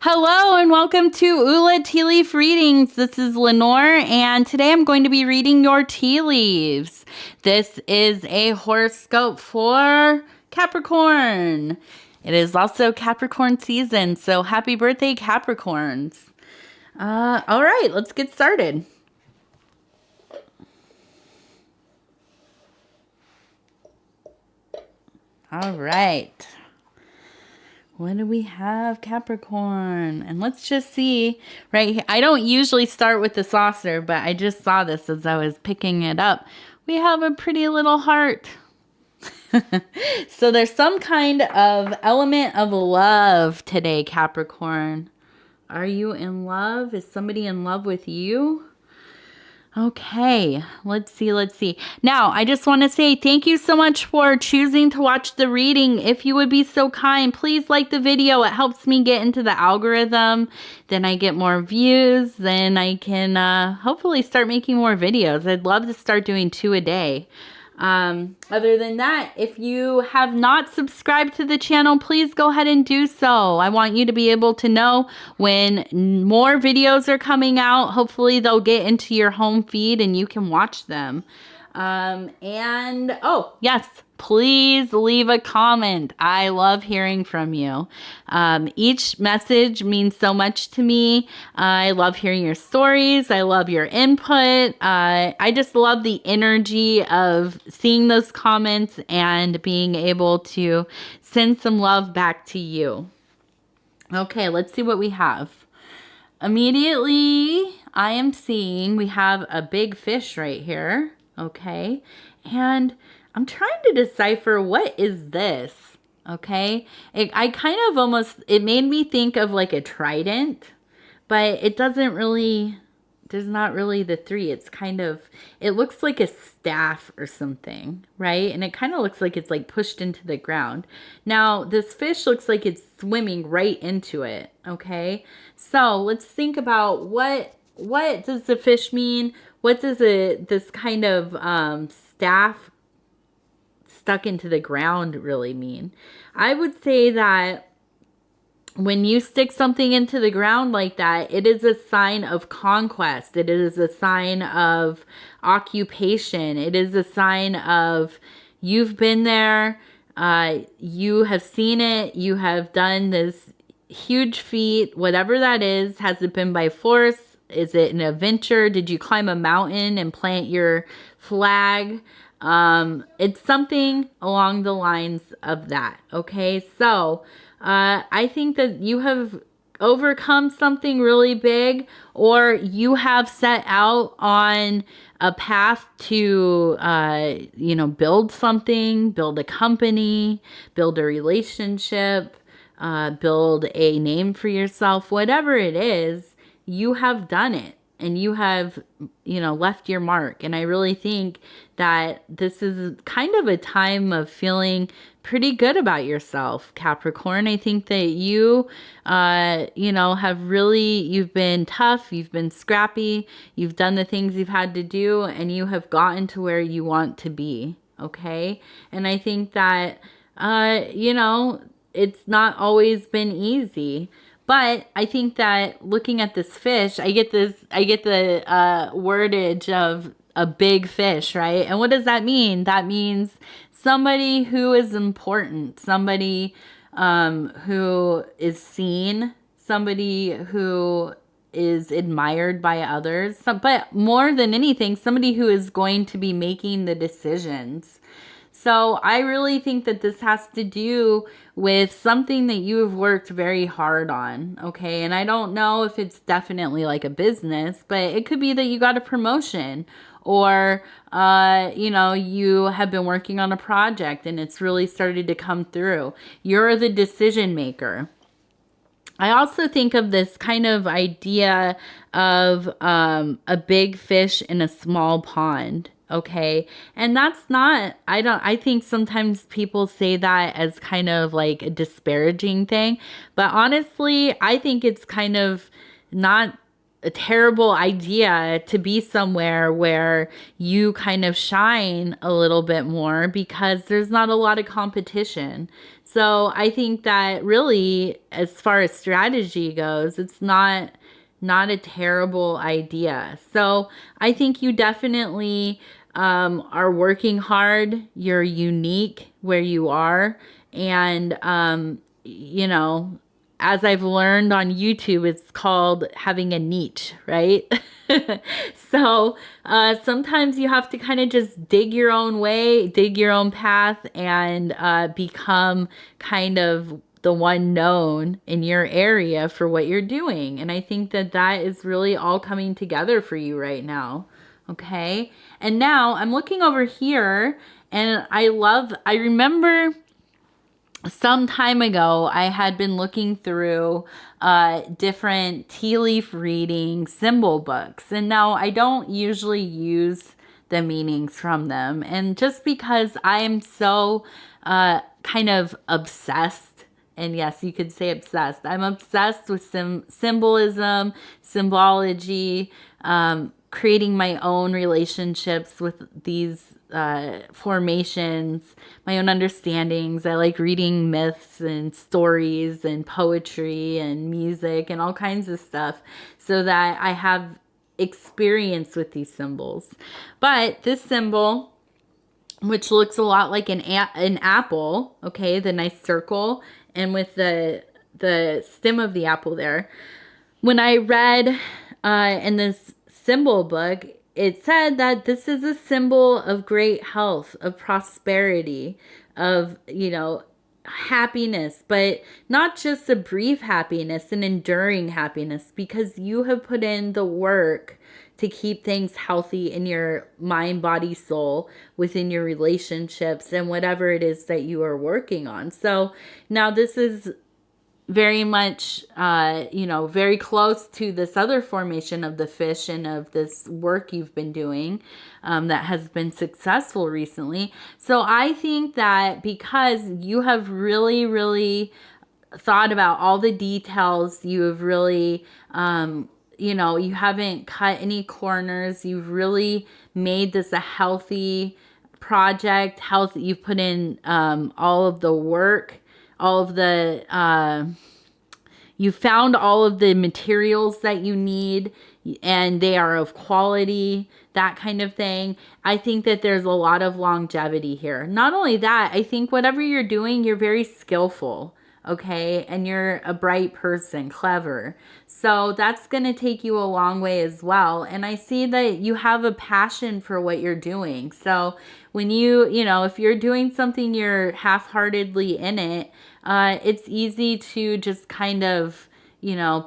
Hello and welcome to Ula Tea Leaf Readings. This is Lenor and today I'm going to be reading your tea leaves. This is a horoscope for Capricorn. It is also Capricorn season, so happy birthday Capricorns. All right, let's get started. All right. What do we have, Capricorn? And let's just see right here. I don't usually start with the saucer, but I just saw this as I was picking it up. We have a pretty little heart. So there's some kind of element of love today, Capricorn. Are you in love? Is somebody in love with you? Okay, let's see. Now, I just want to say thank you so much for choosing to watch the reading. If you would be so kind, please like the video. It helps me get into the algorithm. Then I get more views. Then I can hopefully start making more videos. I'd love to start doing 2 a day. Other than that, if you have not subscribed to the channel, please go ahead and do so. I want you to be able to know when more videos are coming out. Hopefully they'll get into your home feed and you can watch them. Oh, yes, please leave a comment. I love hearing from you. Each message means so much to me. I love hearing your stories. I love your input. I just love the energy of seeing those comments and being able to send some love back to you. Okay, let's see what we have. Immediately, I am seeing we have a big fish right here. Okay, and I'm trying to decipher what is this. Okay, I kind of almost, it made me think of like a trident, but it doesn't really, there's not really the 3. It's kind of, it looks like a staff or something, right? And it kind of looks like it's like pushed into the ground. Now, this fish looks like it's swimming right into it, okay? So let's think about what does the fish mean? What does this kind of staff stuck into the ground really mean? I would say that when you stick something into the ground like that, it is a sign of conquest. It is a sign of occupation. It is a sign of you've been there, you have seen it, you have done this huge feat, whatever that is. Has it been by force? Is it an adventure? Did you climb a mountain and plant your flag? It's something along the lines of that. Okay, so I think that you have overcome something really big, or you have set out on a path to, build something, build a company, build a relationship, build a name for yourself, whatever it is. You have done it and you have, left your mark. And I really think that this is kind of a time of feeling pretty good about yourself, Capricorn. I think that you, have really, you've been tough, you've been scrappy, you've done the things you've had to do, and you have gotten to where you want to be. Okay. And I think that, it's not always been easy. But I think that looking at this fish, I get the wordage of a big fish, right? And what does that mean? That means somebody who is important, somebody who is seen, somebody who is admired by others, but more than anything, somebody who is going to be making the decisions. So I really think that this has to do with something that you have worked very hard on, okay? And I don't know if it's definitely like a business, but it could be that you got a promotion, or, you have been working on a project and it's really started to come through. You're the decision maker. I also think of this kind of idea of a big fish in a small pond. Okay. And that's not, I think sometimes people say that as kind of like a disparaging thing. But honestly, I think it's kind of not a terrible idea to be somewhere where you kind of shine a little bit more because there's not a lot of competition. So I think that really, as far as strategy goes, it's not a terrible idea. So I think you definitely are working hard. You're unique where you are. And, you know, as I've learned on YouTube, it's called having a niche, right? So sometimes you have to kind of just dig your own way, dig your own path, and become kind of the one known in your area for what you're doing. And I think that that is really all coming together for you right now. Okay. And now I'm looking over here and I remember some time ago, I had been looking through different tea leaf reading symbol books. And now I don't usually use the meanings from them. And just because I am so kind of obsessed, and yes, you could say obsessed, I'm obsessed with symbolism, symbology, creating my own relationships with these formations, my own understandings. I like reading myths and stories and poetry and music and all kinds of stuff so that I have experience with these symbols. But this symbol, which looks a lot like an apple, okay, the nice circle, and with the stem of the apple there. When I read in this symbol book, it said that this is a symbol of great health, of prosperity, of, happiness, but not just a brief happiness, an enduring happiness, because you have put in the work to keep things healthy in your mind, body, soul, within your relationships and whatever it is that you are working on. So now this is very much, very close to this other formation of the fish and of this work you've been doing that has been successful recently. So I think that because you have really, really thought about all the details, you have really, you haven't cut any corners. You've really made this a healthy project. You've put in all of the work, all of the, you found all of the materials that you need and they are of quality, that kind of thing. I think that there's a lot of longevity here. Not only that, I think whatever you're doing, you're very skillful, okay? And you're a bright person, clever. So that's going to take you a long way as well. And I see that you have a passion for what you're doing. So when if you're doing something, you're half-heartedly in it, it's easy to just kind of,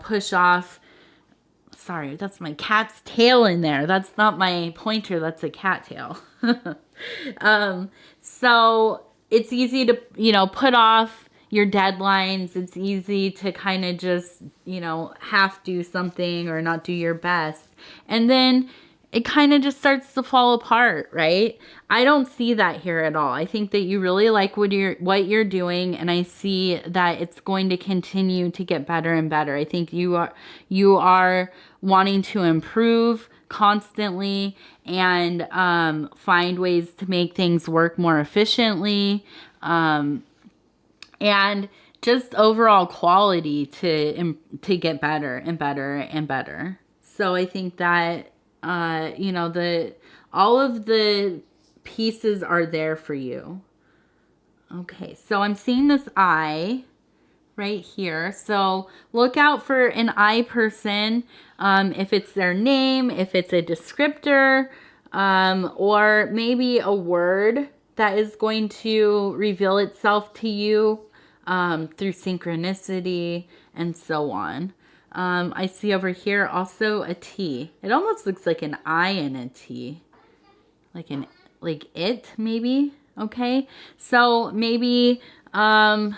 push off. Sorry, that's my cat's tail in there. That's not my pointer. That's a cat tail. So it's easy to, put off your deadlines. It's easy to kind of just, half do something or not do your best. And then it kind of just starts to fall apart, right? I don't see that here at all. I think that you really like what you're doing, and I see that it's going to continue to get better and better. I think you are wanting to improve constantly and find ways to make things work more efficiently, and just overall quality to get better and better and better. So I think that all of the pieces are there for you. Okay, so I'm seeing this eye right here. So look out for an eye person, if it's their name, if it's a descriptor, or maybe a word that is going to reveal itself to you through synchronicity and so on. I see over here also a T. It almost looks like an I in a T. Like it, maybe. Okay. So maybe another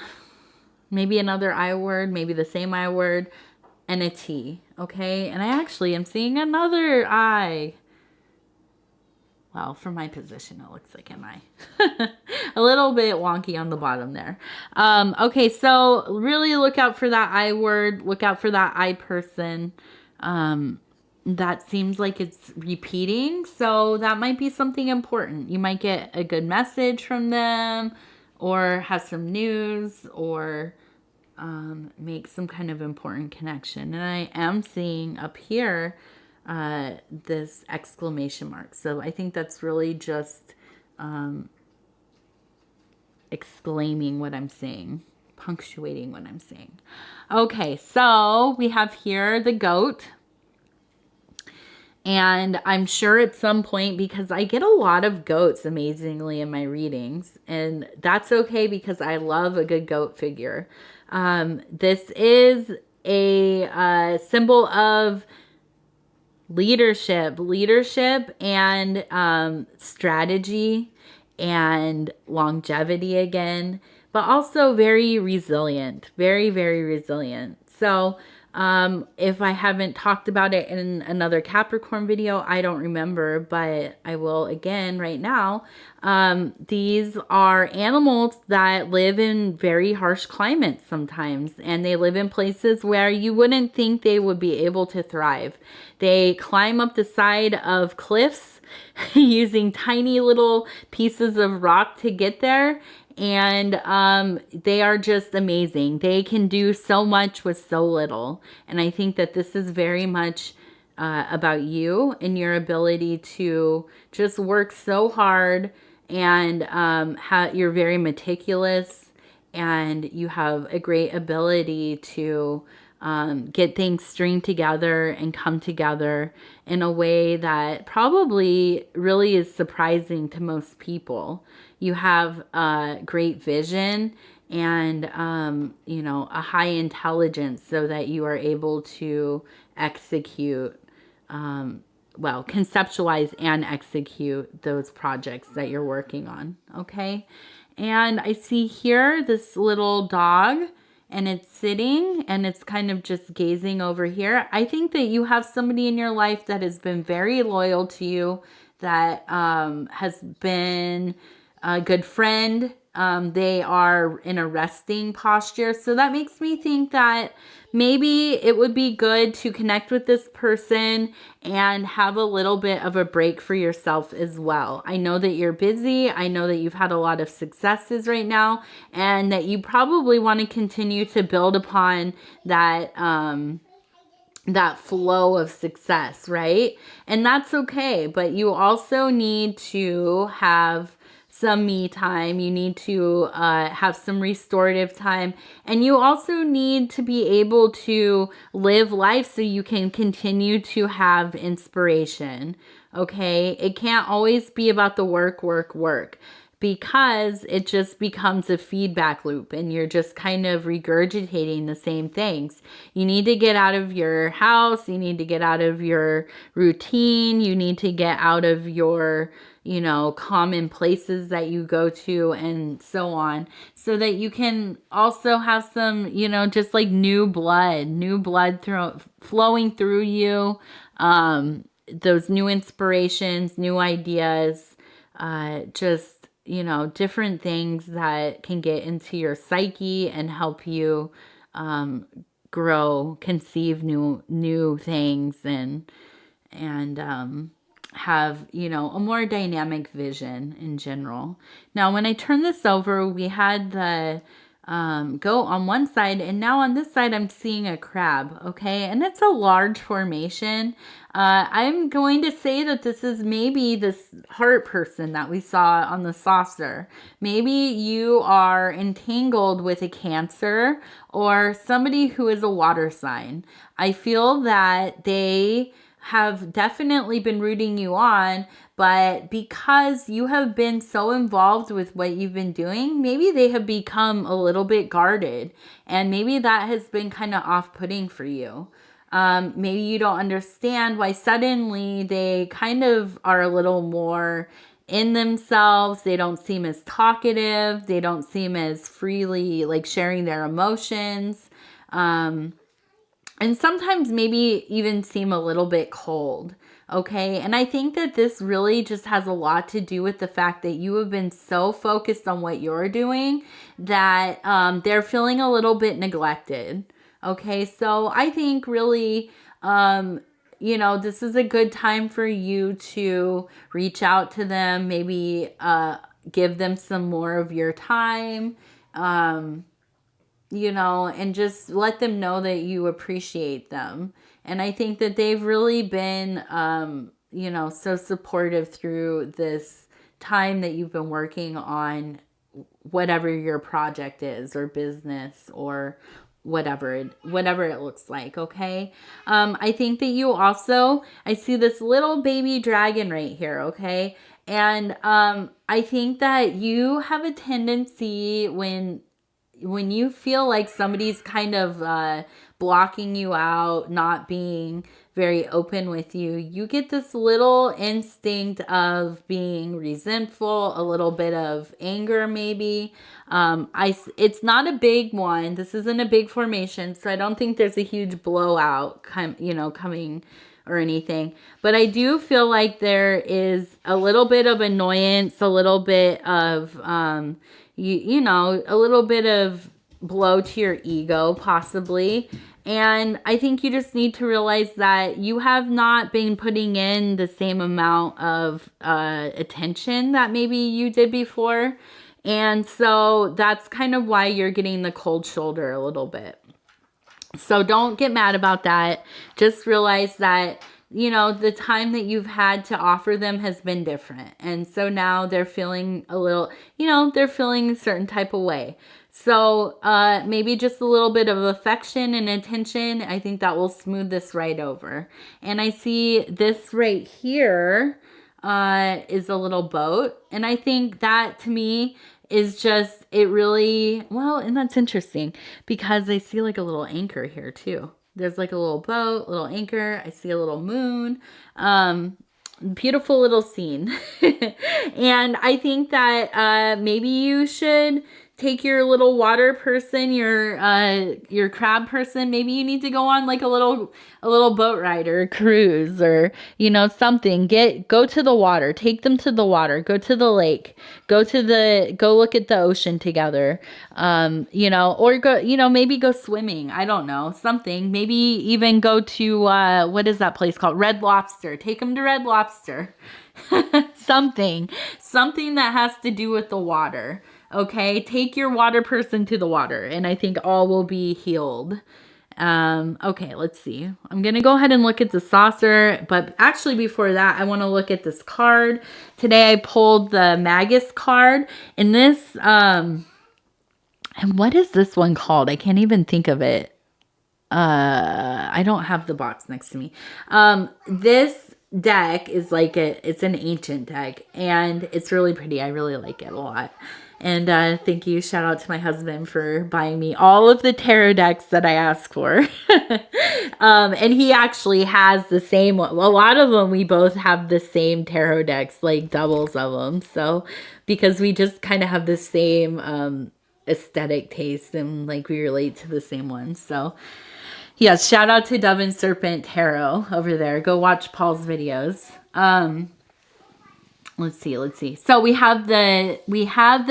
I word, maybe the same I word, and a T. Okay. And I actually am seeing another I. Well, from my position, it looks like an I. A little bit wonky on the bottom there. Okay, so really look out for that I word. Look out for that I person. that seems like it's repeating. So that might be something important. You might get a good message from them or have some news or make some kind of important connection. And I am seeing up here this exclamation mark. So I think that's really just exclaiming what I'm saying, punctuating what I'm saying. Okay, so we have here the goat. And I'm sure at some point, because I get a lot of goats amazingly in my readings, and that's okay because I love a good goat figure. This is a symbol of leadership and strategy and longevity again, but also very resilient, very, very resilient. So if I haven't talked about it in another Capricorn video, I don't remember, but I will again right now. These are animals that live in very harsh climates sometimes, and they live in places where you wouldn't think they would be able to thrive. They climb up the side of cliffs using tiny little pieces of rock to get there. And they are just amazing. They can do so much with so little. And I think that this is very much about you and your ability to just work so hard. And you're very meticulous. And you have a great ability to get things string together and come together in a way that probably really is surprising to most people. You have great vision and, a high intelligence so that you are able to execute, conceptualize and execute those projects that you're working on. Okay. And I see here this little dog, and it's sitting and it's kind of just gazing over here. I think that you have somebody in your life that has been very loyal to you, that has been a good friend. They are in a resting posture. So that makes me think that maybe it would be good to connect with this person and have a little bit of a break for yourself as well. I know that you're busy. I know that you've had a lot of successes right now, and that you probably want to continue to build upon that that flow of success, right? And that's okay. But you also need to have some me time. You need to have some restorative time. And you also need to be able to live life so you can continue to have inspiration. Okay? It can't always be about the work, because it just becomes a feedback loop and you're just kind of regurgitating the same things. You need to get out of your house. You need to get out of your routine. You need to get out of your, common places that you go to and so on, so that you can also have some, just like new blood flowing through you. Those new inspirations, new ideas, different things that can get into your psyche and help you grow, conceive new things and have, a more dynamic vision in general. Now, when I turn this over, we had the goat on one side, and now on this side I'm seeing a crab. Okay, and it's a large formation. I'm going to say that this is maybe this heart person that we saw on the saucer. Maybe you are entangled with a Cancer or somebody who is a water sign. I feel that they have definitely been rooting you on, but because you have been so involved with what you've been doing, maybe they have become a little bit guarded, and maybe that has been kind of off-putting for you. Maybe you don't understand why suddenly they kind of are a little more in themselves. They don't seem as talkative. They don't seem as freely like sharing their emotions. And sometimes maybe even seem a little bit cold. Okay. And I think that this really just has a lot to do with the fact that you have been so focused on what you're doing that they're feeling a little bit neglected. Okay. So I think really this is a good time for you to reach out to them, maybe give them some more of your time, and just let them know that you appreciate them. And I think that they've really been, so supportive through this time that you've been working on whatever your project is or business or whatever it looks like. Okay. I think that you also, I see this little baby dragon right here. Okay. And I think that you have a tendency when you feel like somebody's kind of blocking you out, not being very open with you, you get this little instinct of being resentful, a little bit of anger maybe. It's not a big one. This isn't a big formation, so I don't think there's a huge blowout coming or anything. But I do feel like there is a little bit of annoyance, a little bit of a little bit of blow to your ego, possibly. And I think you just need to realize that you have not been putting in the same amount of attention that maybe you did before. And so that's kind of why you're getting the cold shoulder a little bit. So don't get mad about that. Just realize that the time that you've had to offer them has been different. And so now they're feeling a little, they're feeling a certain type of way. So maybe just a little bit of affection and attention. I think that will smooth this right over. And I see this right here is a little boat. And I think that to me is just, it really, and that's interesting because I see like a little anchor here too. There's like a little boat, little anchor. I see a little moon. Beautiful little scene. And I think that maybe you should take your little water person, your crab person. Maybe you need to go on like a little boat ride or a cruise or something. Go to the water. Take them to the water. Go to the lake. Go look at the ocean together. Or go. Maybe go swimming. I don't know, something. Maybe even go to what is that place called? Red Lobster. Take them to Red Lobster. something that has to do with the water. Okay, take your water person to the water, and I think all will be healed. Okay, let's see. I'm going to go ahead and look at the saucer, but actually before that, I want to look at this card. Today I pulled the Magus card, and this, and what is this one called? I can't even think of it. I don't have the box next to me. This deck is it's an ancient deck, and it's really pretty. I really like it a lot. And thank you. Shout out to my husband for buying me all of the tarot decks that I asked for. And he actually has the same one. A lot of them, we both have the same tarot decks, like doubles of them. So, because we just kind of have the same aesthetic taste and like we relate to the same ones. So, yes, shout out to Dove and Serpent Tarot over there. Go watch Paul's videos. Let's see. So we have the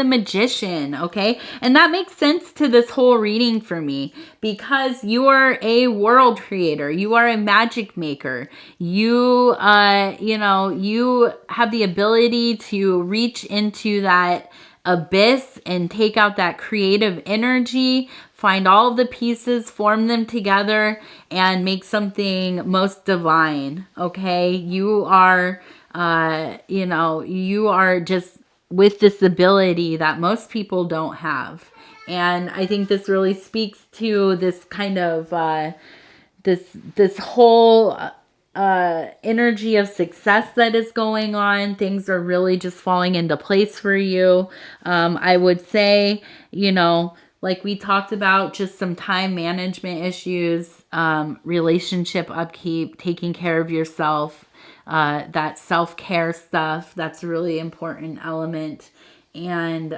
Magician, okay? And that makes sense to this whole reading for me because you are a world creator. You are a magic maker. You you have the ability to reach into that abyss and take out that creative energy, find all of the pieces, form them together, and make something most divine, okay? You are you are just with this ability that most people don't have. And I think this really speaks to this kind of, this whole energy of success that is going on. Things are really just falling into place for you. I would say, like we talked about, just some time management issues, relationship upkeep, taking care of yourself, that self-care stuff, that's a really important element. And,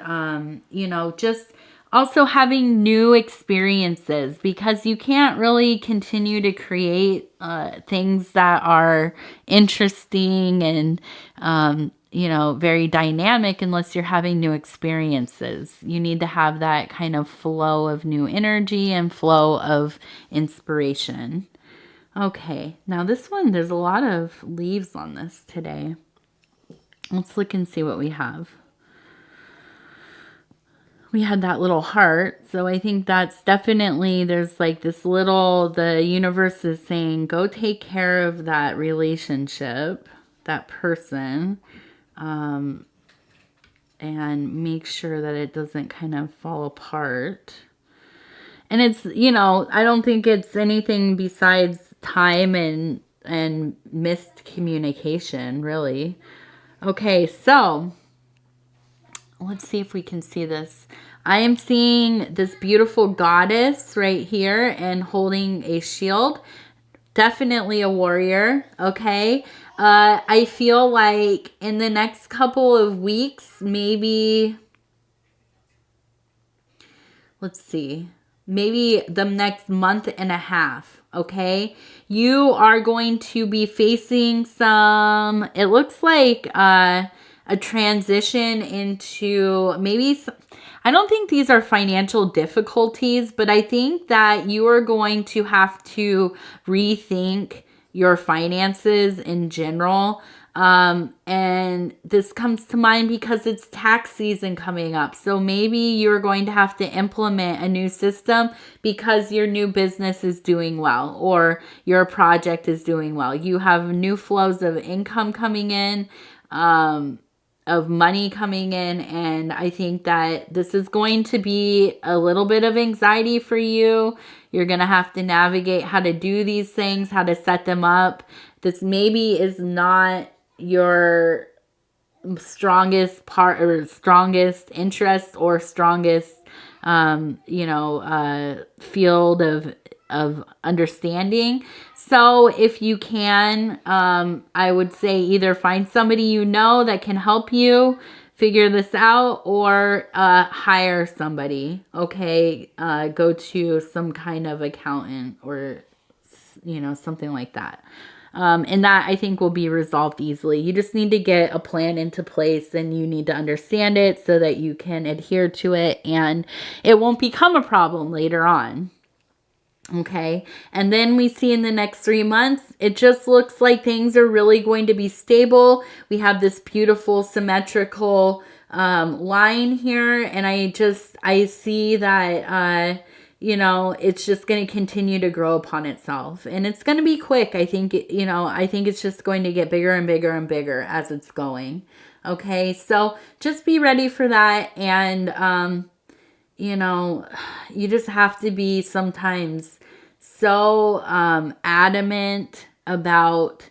just also having new experiences, because you can't really continue to create things that are interesting and, very dynamic unless you're having new experiences. You need to have that kind of flow of new energy and flow of inspiration. Okay, now this one, there's a lot of leaves on this today. Let's look and see what we have. We had that little heart. So I think that's definitely, there's like this little, the universe is saying, go take care of that relationship, that person, and make sure that it doesn't kind of fall apart. And it's, I don't think it's anything besides time and missed communication, really. Okay, so let's see if we can see this. I am seeing this beautiful goddess right here and holding a shield. Definitely a warrior, okay? I feel like in the next couple of weeks, maybe, let's see, maybe the next month and a half, okay? You are going to be facing some, it looks like a transition into maybe, I don't think these are financial difficulties, but I think that you are going to have to rethink your finances in general. And this comes to mind because it's tax season coming up. So maybe you're going to have to implement a new system because your new business is doing well or your project is doing well. You have new flows of income coming in, of money coming in. And I think that this is going to be a little bit of anxiety for you. You're going to have to navigate how to do these things, how to set them up. This maybe is not your strongest part or strongest interest or strongest field of understanding. So if you can, I would say either find somebody that can help you figure this out or hire somebody. Okay, go to some kind of accountant or something like that. And that I think will be resolved easily. You just need to get a plan into place and you need to understand it so that you can adhere to it and it won't become a problem later on. Okay. And then we see in the next 3 months, it just looks like things are really going to be stable. We have this beautiful symmetrical line here. And I see that, it's just going to continue to grow upon itself and it's going to be quick. I think it's just going to get bigger and bigger and bigger as it's going. Okay. So just be ready for that. And, you just have to be sometimes so adamant about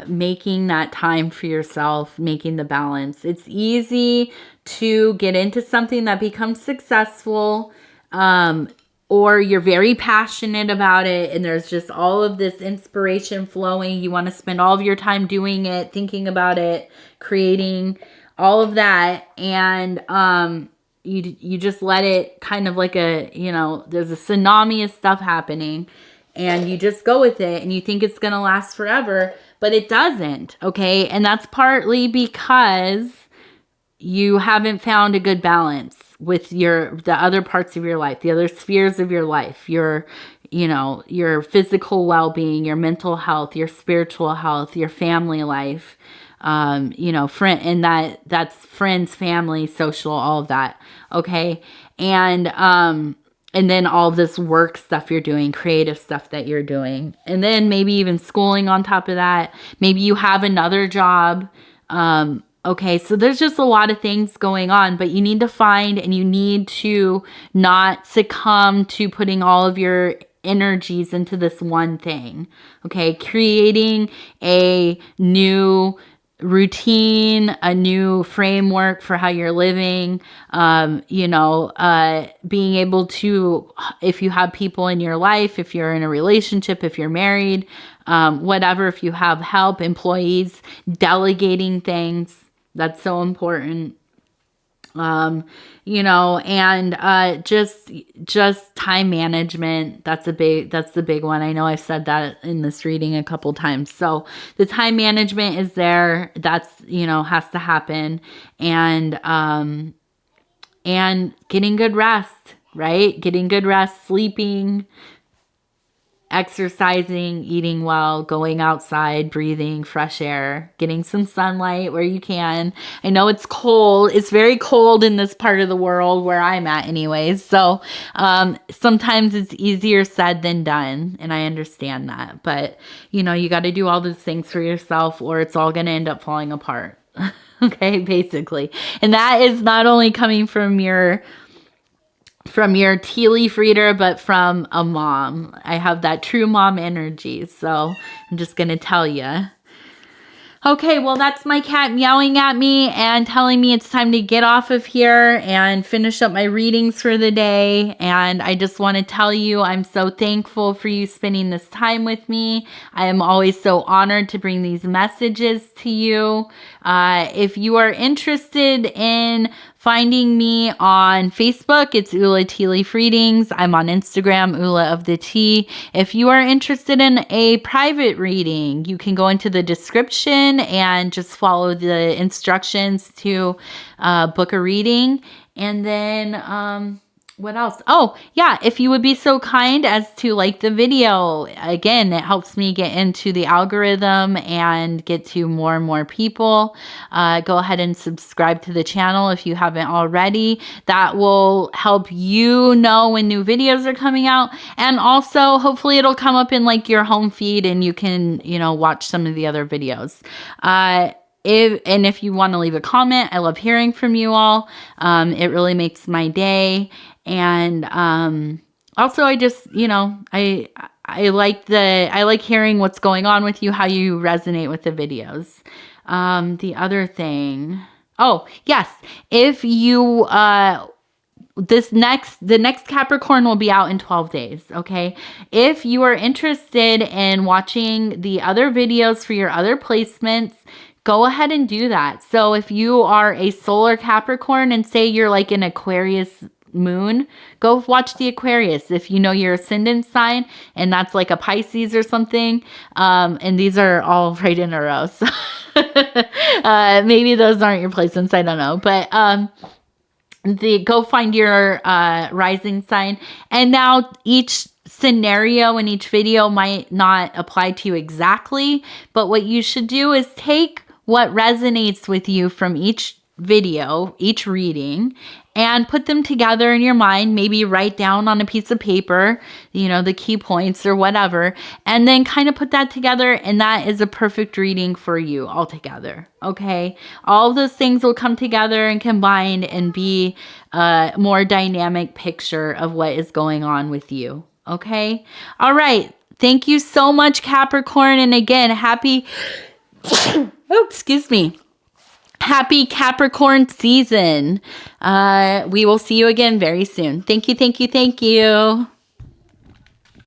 making that time for yourself, making the balance. It's easy to get into something that becomes successful, or you're very passionate about it and there's just all of this inspiration flowing. You want to spend all of your time doing it, thinking about it, creating all of that. And you just let it kind of like there's a tsunami of stuff happening and you just go with it and you think it's going to last forever, but it doesn't. Okay. And that's partly because you haven't found a good balance with the other parts of your life, the other spheres of your life, your physical well-being, your mental health, your spiritual health, your family life, friend, and that's friends, family, social, all of that. Okay. And then all this work stuff you're doing, creative stuff that you're doing, and then maybe even schooling on top of that. Maybe you have another job. Okay, so there's just a lot of things going on, but you need to find and you need to not succumb to putting all of your energies into this one thing. Okay, creating a new routine, a new framework for how you're living, being able to, if you have people in your life, if you're in a relationship, if you're married, whatever, if you have help, employees, delegating things, that's so important. And just time management. That's the big one. I know I've said that in this reading a couple times. So the time management is there. That's, has to happen. And getting good rest, right? Getting good rest, sleeping, exercising, eating well, going outside, breathing fresh air, getting some sunlight where you can. I know it's cold. It's very cold in this part of the world where I'm at anyways. So sometimes it's easier said than done. And I understand that. But, you know, you got to do all those things for yourself or it's all going to end up falling apart. Okay, basically. And that is not only coming from your tea leaf reader, but from a mom. I have that true mom energy. So I'm just going to tell you. Okay, well, that's my cat meowing at me and telling me it's time to get off of here and finish up my readings for the day. And I just want to tell you, I'm so thankful for you spending this time with me. I am always so honored to bring these messages to you. If you are interested in finding me on Facebook, it's Ula Tea Leaf Readings. I'm on Instagram, Ula of the Tea. If you are interested in a private reading, you can go into the description and just follow the instructions to book a reading. And then, what else? Oh, yeah, if you would be so kind as to like the video. Again, it helps me get into the algorithm and get to more and more people. Go ahead and subscribe to the channel if you haven't already. That will help you know when new videos are coming out. And also, hopefully it'll come up in like your home feed and you can, you know, watch some of the other videos. If you want to leave a comment, I love hearing from you all. It really makes my day. And also I just, you know, I like hearing what's going on with you, how you resonate with the videos. The other thing, oh yes, if you the next Capricorn will be out in 12 days, okay? If you are interested in watching the other videos for your other placements, go ahead and do that. So if you are a solar Capricorn and say you're like an Aquarius moon, go watch the Aquarius. If you know your ascendant sign and that's like a Pisces or something, and these are all right in a row, so maybe those aren't your placements, I don't know, but go find your rising sign. And now each scenario in each video might not apply to you exactly, but what you should do is take what resonates with you from each video, each reading, and put them together in your mind. Maybe write down on a piece of paper, you know, the key points or whatever, and then kind of put that together, and that is a perfect reading for you altogether. Okay, all of those things will come together and combine and be a more dynamic picture of what is going on with you. Okay, all right. Thank you so much, Capricorn, and again, happy oh, excuse me. Happy Capricorn season. We will see you again very soon. Thank you, thank you, thank you.